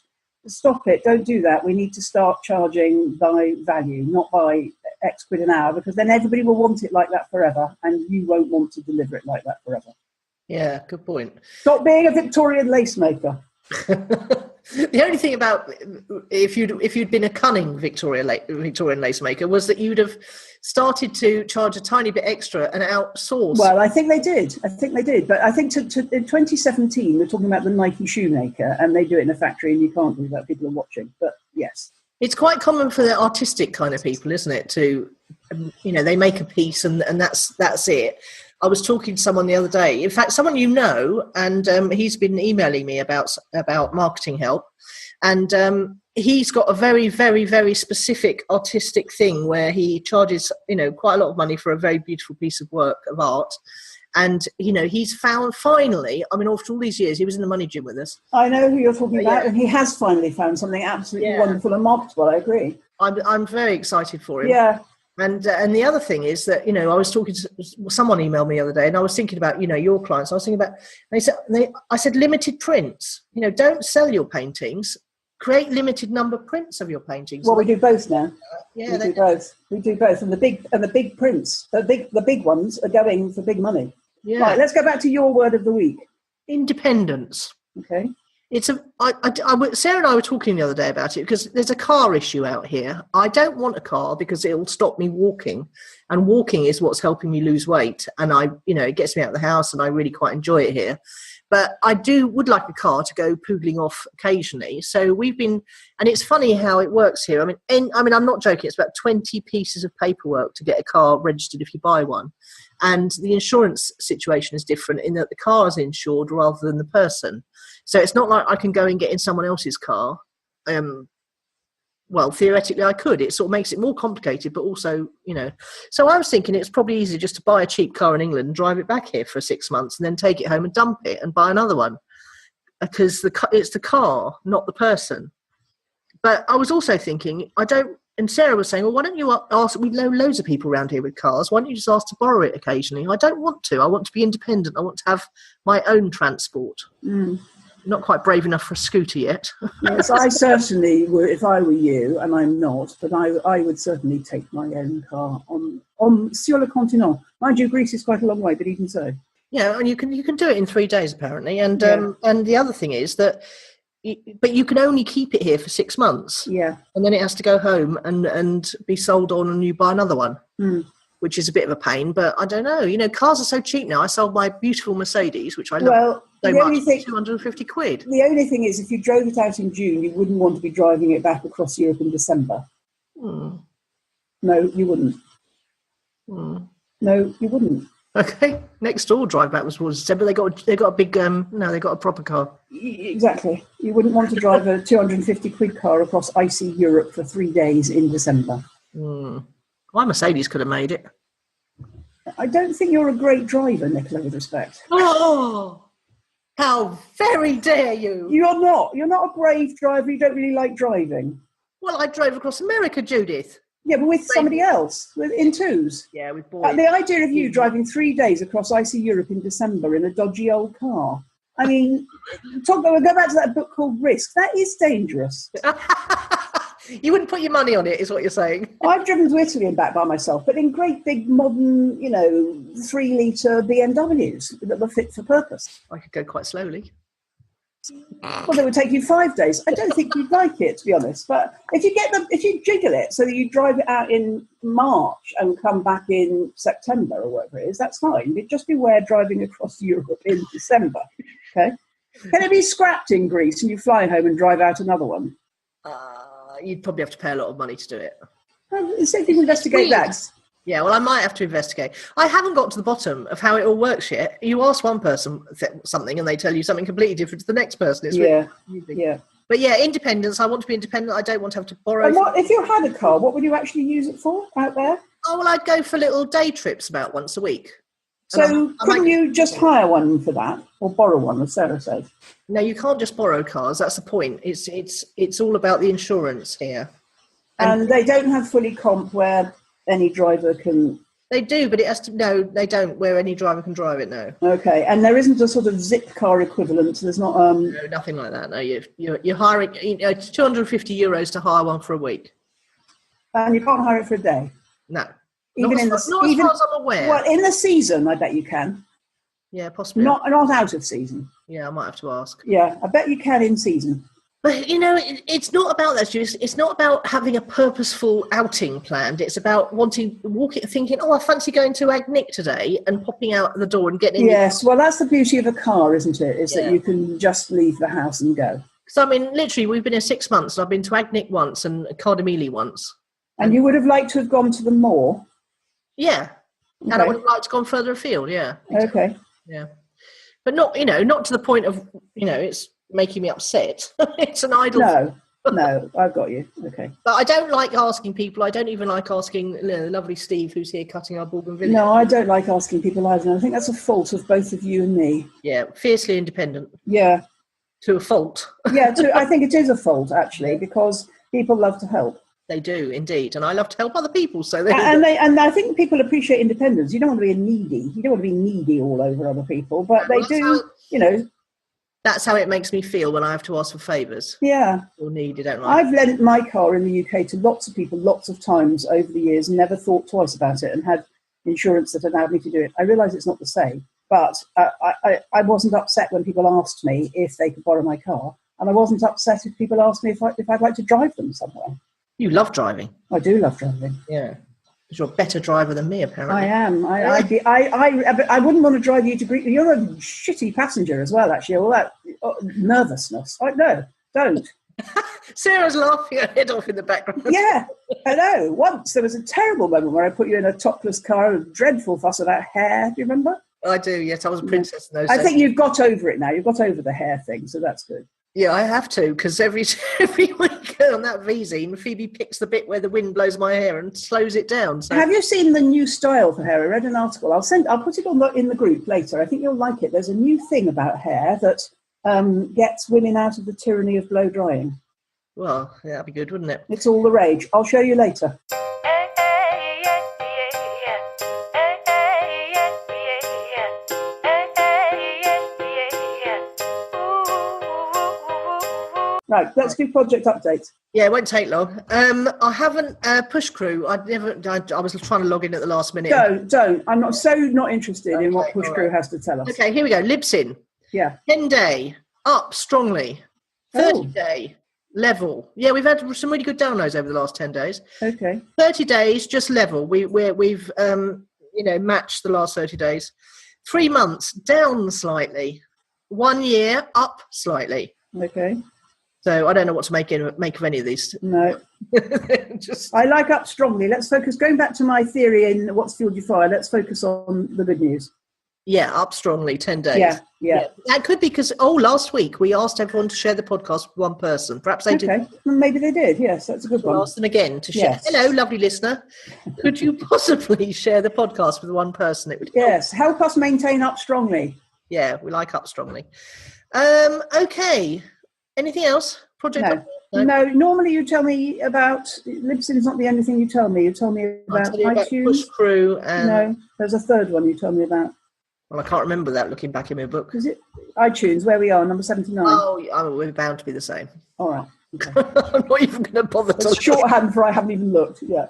Stop it. Don't do that. We need to start charging by value, not by X quid an hour, because then everybody will want it like that forever, and you won't want to deliver it like that forever. Yeah, good point. Stop being a Victorian lace maker. The only thing about if you'd been a cunning Victorian lace maker was that you'd have started to charge a tiny bit extra and outsource. Well, I think they did. But I think in 2017, we're talking about the Nike shoemaker, and they do it in a factory, and you can't do that. People are watching. But yes. It's quite common for the artistic kind of people, isn't it? To, they make a piece and that's it. I was talking to someone the other day, in fact, someone and he's been emailing me about marketing help. And he's got a very, very, very specific artistic thing where he charges, quite a lot of money for a very beautiful piece of work of art. And, he's found finally, after all these years, he was in the money gym with us. I know who you're talking about, and he has finally found something absolutely wonderful and marketable, I agree. I'm very excited for him. Yeah. And the other thing is that, I was talking to someone emailed me the other day, and I was thinking about, your clients. I was thinking about, I said limited prints, don't sell your paintings, create limited number prints of your paintings. Well, we do both now. We do both. And the big prints, the big ones are going for big money. Yeah. Right, let's go back to your word of the week. Independence. Okay. Sarah and I were talking the other day about it because there's a car issue out here. I don't want a car because it'll stop me walking, and walking is what's helping me lose weight. And it gets me out of the house, and I really quite enjoy it here. But I would like a car to go poodling off occasionally. So and it's funny how it works here. I'm not joking. It's about 20 pieces of paperwork to get a car registered if you buy one. And the insurance situation is different in that the car is insured rather than the person. So it's not like I can go and get in someone else's car. Well, theoretically I could. It sort of makes it more complicated, but also, So I was thinking it's probably easier just to buy a cheap car in England and drive it back here for 6 months and then take it home and dump it and buy another one. Because it's the car, not the person. But I was also thinking, and Sarah was saying, well, why don't you ask, we know loads of people around here with cars, why don't you just ask to borrow it occasionally? I don't want to. I want to be independent. I want to have my own transport. Mm. Not quite brave enough for a scooter yet. Yes, I certainly would, if I were you, and I'm not, but I would certainly take my own car on sur le continent. Mind you, Greece is quite a long way, but even so. Yeah, and you can do it in 3 days apparently. And the other thing is that, but you can only keep it here for 6 months. Yeah, and then it has to go home and be sold on, and you buy another one. Mm. Which is a bit of a pain, but I don't know. Cars are so cheap now. I sold my beautiful Mercedes, which I love so much, 250 quid. The only thing is, if you drove it out in June, you wouldn't want to be driving it back across Europe in December. Mm. No, you wouldn't. Mm. No, you wouldn't. Okay, next door drive back was December. They got a big they got a proper car. Exactly. You wouldn't want to drive a 250 quid car across icy Europe for 3 days in December. Mm. My Mercedes could have made it. I don't think you're a great driver, Nicola, with respect. Oh, how very dare you! You're not. You're not a brave driver. You don't really like driving. Well, I drove across America, Judith. Yeah, but with somebody else, in twos. Yeah, with boys. The idea of you driving 3 days across icy Europe in December in a dodgy old car. I mean, we'll go back to that book called Risk. That is dangerous. You wouldn't put your money on it, is what you're saying. I've driven to Italy and back by myself, but in great big modern, 3-litre BMWs that were fit for purpose. I could go quite slowly. Well, they would take you 5 days. I don't think you'd like it, to be honest. But if you jiggle it so that you drive it out in March and come back in September or whatever it is, that's fine. But just beware driving across Europe in December. Okay? Can it be scrapped in Greece and you fly home and drive out another one? You'd probably have to pay a lot of money to do it. So if you investigate that. Yeah, well, I might have to investigate. I haven't got to the bottom of how it all works yet. You ask one person something and they tell you something completely different to the next person. It's really confusing. Yeah. But yeah, independence. I want to be independent. I don't want to have to borrow. And if you had a car, what would you actually use it for out there? Oh, well, I'd go for little day trips about once a week. So couldn't you just hire one for that or borrow one, as Sarah said? No, you can't just borrow cars. That's the point. It's all about the insurance here. And they don't have fully comp where any driver can... They do, but it has to... No, they don't, where any driver can drive it, no. Okay, and there isn't a sort of zip car equivalent? There's not... No, nothing like that, no. You're hiring... It's €250 to hire one for a week. And you can't hire it for a day? No. Not as far as I'm aware. Well, in the season, I bet you can. Yeah, possibly. Not out of season. Yeah, I might have to ask. Yeah, I bet you can in season. But, it's not about that, Juice. It's not about having a purposeful outing planned. It's about thinking, I fancy going to Agnick today and popping out the door and getting... Yes, well, that's the beauty of a car, isn't it? That you can just leave the house and go. So, I mean, literally, we've been here 6 months. And I've been to Agnick once and Cardamili once. And you would have liked to have gone to the moor? Yeah. Okay. And I would have liked to gone further afield, yeah. Exactly. Okay. Yeah. But not to the point of, it's making me upset. It's an idle... No, I've got you. Okay. But I don't like asking people. I don't even like asking the lovely Steve who's here cutting our bougainvillea. No, I don't like asking people either. And I think that's a fault of both of you and me. Yeah, fiercely independent. Yeah. To a fault. Yeah, I think it is a fault, actually, because people love to help. They do, indeed. And I love to help other people. So and I think people appreciate independence. You don't want to be needy. You don't want to be needy all over other people. But they do, That's how it makes me feel when I have to ask for favours. Yeah. Or needed, don't I? I've lent my car in the UK to lots of people, lots of times over the years, never thought twice about it and had insurance that allowed me to do it. I realise it's not the same. But I wasn't upset when people asked me if they could borrow my car. And I wasn't upset if people asked me if I'd like to drive them somewhere. You love driving. I do love driving. Yeah. Because you're a better driver than me, apparently. I am. I wouldn't want to drive you to Greece. You're a shitty passenger as well, actually. All that nervousness. No, don't. Sarah's laughing her head off in the background. Yeah, I know. Once there was a terrible moment where I put you in a topless car, a dreadful fuss about hair. Do you remember? I do, yes. I was a princess in those days. I think you've got over it now. You've got over the hair thing, so that's good. Yeah, I have to, because every week on that V-zine, Phoebe picks the bit where the wind blows my hair and slows it down. So. Have you seen the new style for hair? I read an article. I'll put it in the group later. I think you'll like it. There's a new thing about hair that gets women out of the tyranny of blow drying. Well, yeah, that'd be good, wouldn't it? It's all the rage. I'll show you later. Right, let's do project updates. Yeah, it won't take long. I haven't push crew. I was trying to log in at the last minute. Don't. I'm not interested in what push crew has to tell us. Okay, here we go. Libsyn. Yeah. 10-day up strongly. 30-day level. Yeah, we've had some really good downloads over the last 10 days. Okay. 30 days just level. We've matched the last 30 days. 3 months down slightly. 1 year up slightly. Okay. So I don't know what to make of any of these. No. I like up strongly. Let's focus. Going back to my theory in What's Fueled Your Fire, let's focus on the good news. Yeah, up strongly, 10 days. Yeah. That could be because, last week we asked everyone to share the podcast with one person. Perhaps they did. Okay, well, maybe they did. Yes, that's a good one. We'll ask them again to share. Yes. Hello, lovely listener. Could you possibly share the podcast with one person? It would help us maintain Up Strongly. Yeah, we like Up Strongly. Okay. Anything else? Project? No. Normally you tell me about Libsyn's not the only thing you tell me. You tell me about iTunes. Push Crew and no, there's a third one you tell me about. Well, I can't remember that looking back in my book. Is it iTunes, where we are, number 79? Oh, we're bound to be the same. All right. Okay. I'm not even going to bother to look. Shorthand for I haven't even looked. Yeah.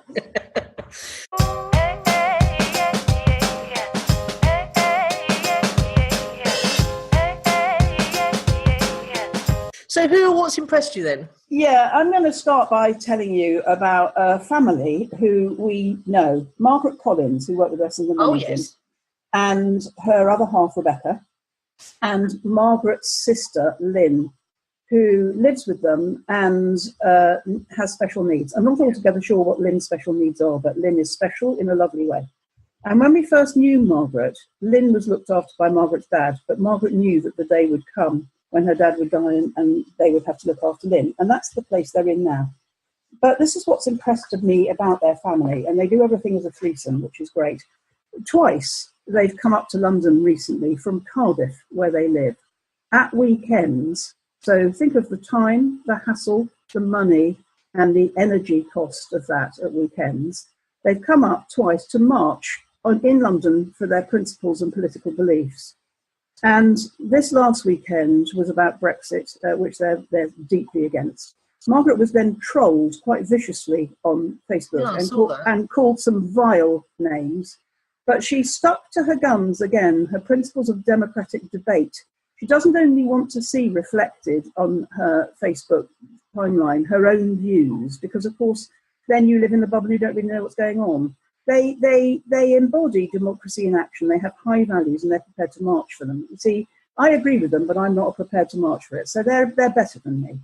So who or what's impressed you then? Yeah, I'm going to start by telling you about a family who we know. Margaret Collins, who worked with us in the Norwegian. Oh, yes. And her other half, Rebecca, and Margaret's sister, Lynn, who lives with them and has special needs. I'm not altogether sure what Lynn's special needs are, but Lynn is special in a lovely way. And when we first knew Margaret, Lynn was looked after by Margaret's dad, but Margaret knew that the day would come when her dad would die and they would have to look after Lynn. And that's the place they're in now. But this is what's impressed me about their family, and they do everything as a threesome, which is great. Twice they've come up to London recently from Cardiff, where they live, at weekends. So think of the time, the hassle, the money, and the energy cost of that at weekends. They've come up twice to march in London for their principles and political beliefs. And this last weekend was about Brexit, which they're deeply against. Margaret was then trolled quite viciously on Facebook and called some vile names. But she stuck to her guns again, her principles of democratic debate. She doesn't only want to see reflected on her Facebook timeline her own views, because, of course, then you live in the bubble, you don't really know what's going on. They embody democracy in action. They have high values and they're prepared to march for them. You see, I agree with them, but I'm not prepared to march for it. So they're better than me.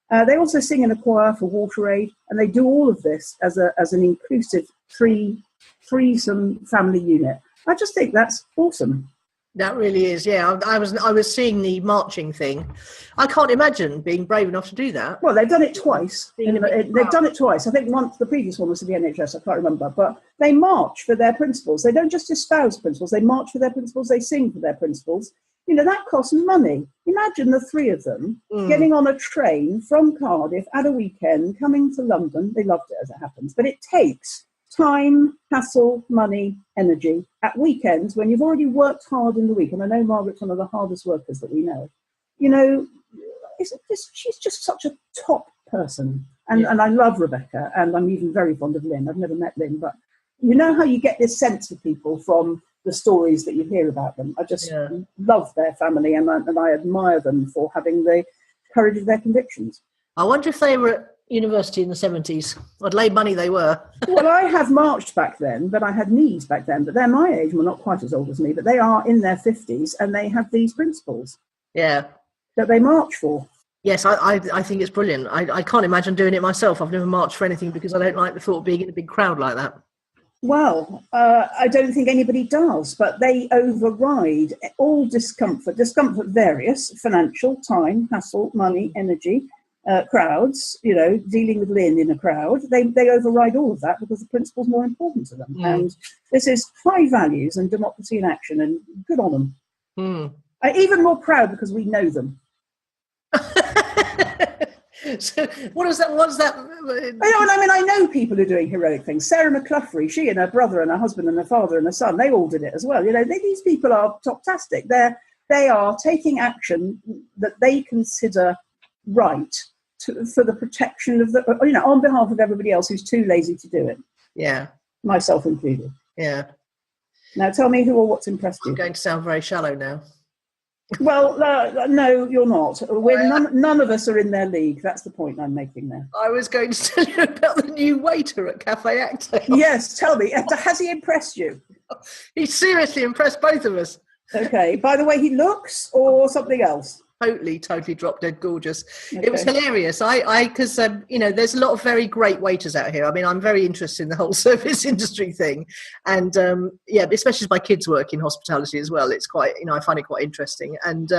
They also sing in a choir for Water Aid, and they do all of this as an inclusive threesome family unit. I just think that's awesome. That really is, yeah. I was seeing the marching thing. I can't imagine being brave enough to do that. Well, they've done it twice. They've done it twice. I think once, the previous one was to the NHS, I can't remember. But they march for their principles. They don't just espouse principles. They march for their principles. They sing for their principles. You know, that costs money. Imagine the three of them getting on a train from Cardiff at a weekend, coming to London. They loved it, as it happens. But it takes time, hassle, money, energy at weekends when you've already worked hard in the week. And I know Margaret's one of the hardest workers that we know. You know, she's just such a top person. And I love Rebecca, and I'm even very fond of Lynn. I've never met Lynn, but you know how you get this sense of people from the stories that you hear about them. I just love their family, and I admire them for having the courage of their convictions. I wonder if they were at university in the 70s. I'd lay money they were. Well, I have marched back then, but I had knees back then. But they're my age, well, not quite as old as me, but they are in their 50s, and they have these principles. Yeah. That they march for. Yes, I think it's brilliant. I can't imagine doing it myself. I've never marched for anything because I don't like the thought of being in a big crowd like that. Well, I don't think anybody does, but they override all discomfort. Discomfort various: financial, time, hassle, money, energy, crowds, you know, dealing with Lynn in a crowd. They override all of that because the principle's more important to them. And this is high values and democracy in action, and good on them. I'm even more proud because we know them. So what's that? I know people who are doing heroic things. Sarah McCluffrey, she and her brother and her husband and her father and her son, they all did it as well. You know, these people are top-tastic. They are taking action that they consider right for the protection of on behalf of everybody else who's too lazy to do it. Yeah. Myself included. Yeah. Now tell me who or what's impressed you. I'm going to sound very shallow now. Well, no, you're not. None of us are in their league. That's the point I'm making there. I was going to tell you about the new waiter at Cafe Acto. Yes, tell me. Has he impressed you? He seriously impressed both of us. Okay. By the way he looks or something else? totally drop dead gorgeous. Okay. It was hilarious. Because there's a lot of very great waiters out here. I mean, I'm very interested in the whole service industry thing, and especially as my kids work in hospitality as well. It's quite, I find it quite interesting. And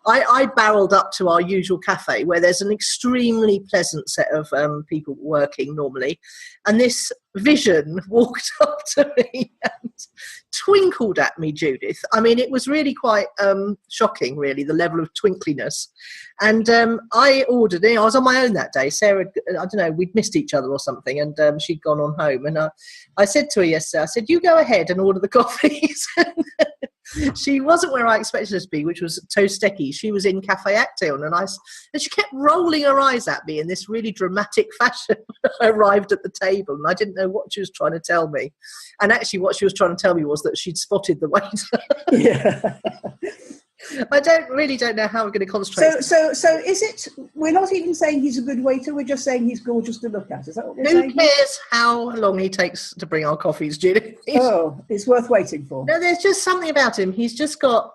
I barreled up to our usual cafe where there's an extremely pleasant set of people working normally, and this vision walked up to me and twinkled at me, Judith. I mean, it was really quite shocking, really, the level of twinkliness. And I ordered it. I was on my own that day. Sarah, I don't know, we'd missed each other or something, and she'd gone on home. And I said to her yesterday, I said, you go ahead and order the coffees. She wasn't where I expected her to be, which was Toasteki. She was in Cafe Acteon, and she kept rolling her eyes at me in this really dramatic fashion. I arrived at the table, and I didn't know what she was trying to tell me. And actually, what she was trying to tell me was that she'd spotted the waiter. Yeah. I don't know how we're going to concentrate. So is it? We're not even saying he's a good waiter. We're just saying he's gorgeous to look at. Is that what we're saying? Who cares how long he takes to bring our coffees, Judy? It's worth waiting for. No, there's just something about him. He's just got.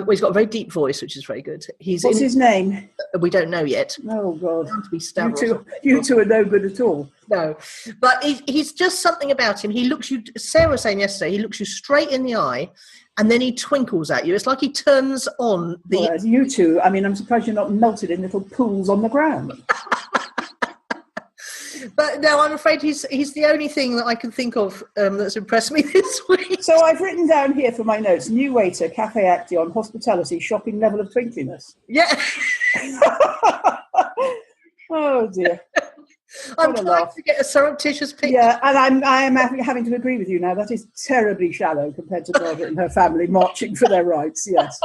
He's got a very deep voice, which is very good. What's his name? We don't know yet. Oh God! You two are no good at all. No, but he's just something about him. He looks you. Sarah was saying yesterday, he looks you straight in the eye, and then he twinkles at you. It's like he turns on the. Well, you two. I mean, I'm surprised you're not melted in little pools on the ground. But no, I'm afraid he's the only thing that I can think of that's impressed me this week. So I've written down here for my notes: new waiter, Cafe Acteon, hospitality, shocking level of twinkliness. Yeah. Oh dear. I'm trying to get a surreptitious picture. Yeah, and I am having to agree with you now. That is terribly shallow compared to Margaret and her family marching for their rights. Yes.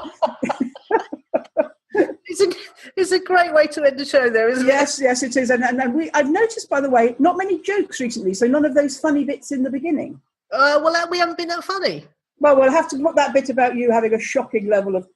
It's a great way to end the show, though, isn't it? Yes, it is. And I've noticed, by the way, not many jokes recently, so none of those funny bits in the beginning. We haven't been that funny. Well, we'll have to put that bit about you having a shocking level of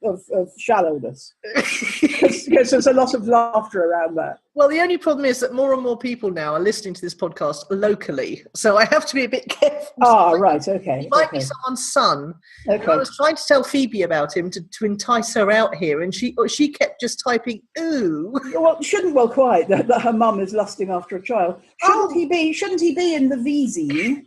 shallowness. Because there's a lot of laughter around that. Well, the only problem is that more and more people now are listening to this podcast locally, so I have to be a bit careful. Right, okay. He might be someone's son. Okay. I was trying to tell Phoebe about him to entice her out here, and she kept just typing, ooh. Well, shouldn't quite, that her mum is lusting after a child. Shouldn't he be in the VZ?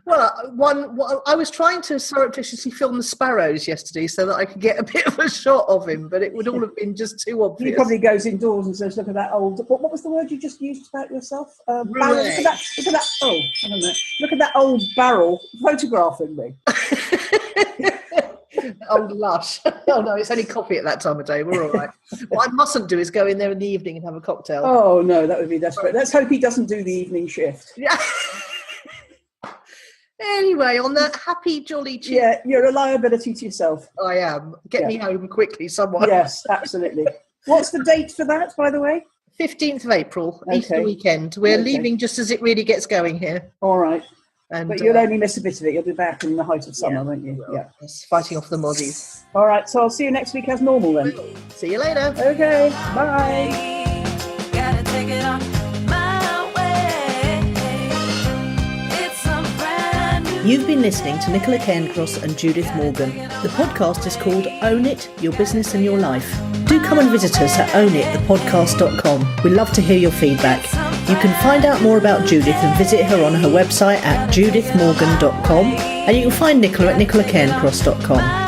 Well, I was trying to surreptitiously film the sparrows yesterday so that I could get a bit of a shot of him, but it would all have been just too obvious. He probably goes indoors and says, look at that old... What was the word you just used about yourself? Barrel. Look at that... Oh, I don't know. Look at that old barrel photographing me. Old lush. Oh, no, it's only coffee at that time of day. We're all right. What I mustn't do is go in there in the evening and have a cocktail. Oh, no, that would be desperate. Let's hope he doesn't do the evening shift. Yeah. Anyway, on that happy, jolly Tuesday. Yeah, you're a liability to yourself. I am. Get me home quickly, someone. Yes, absolutely. What's the date for that, by the way? 15th of April, Easter weekend. We're leaving just as it really gets going here. All right. But you'll only miss a bit of it. You'll be back in the height of summer, won't you? Yeah. Yes, fighting off the mozzies. All right, so I'll see you next week as normal then. See you later. Okay, bye. Gotta take it on my way. It's a brand new You've been listening to Nicola Cairncross and Judith Morgan. The podcast is called Own It, Your Business and Your Life. Do come and visit us at ownitthepodcast.com. We'd love to hear your feedback. You can find out more about Judith and visit her on her website at judithmorgan.com, and you can find Nicola at nicolacairncross.com.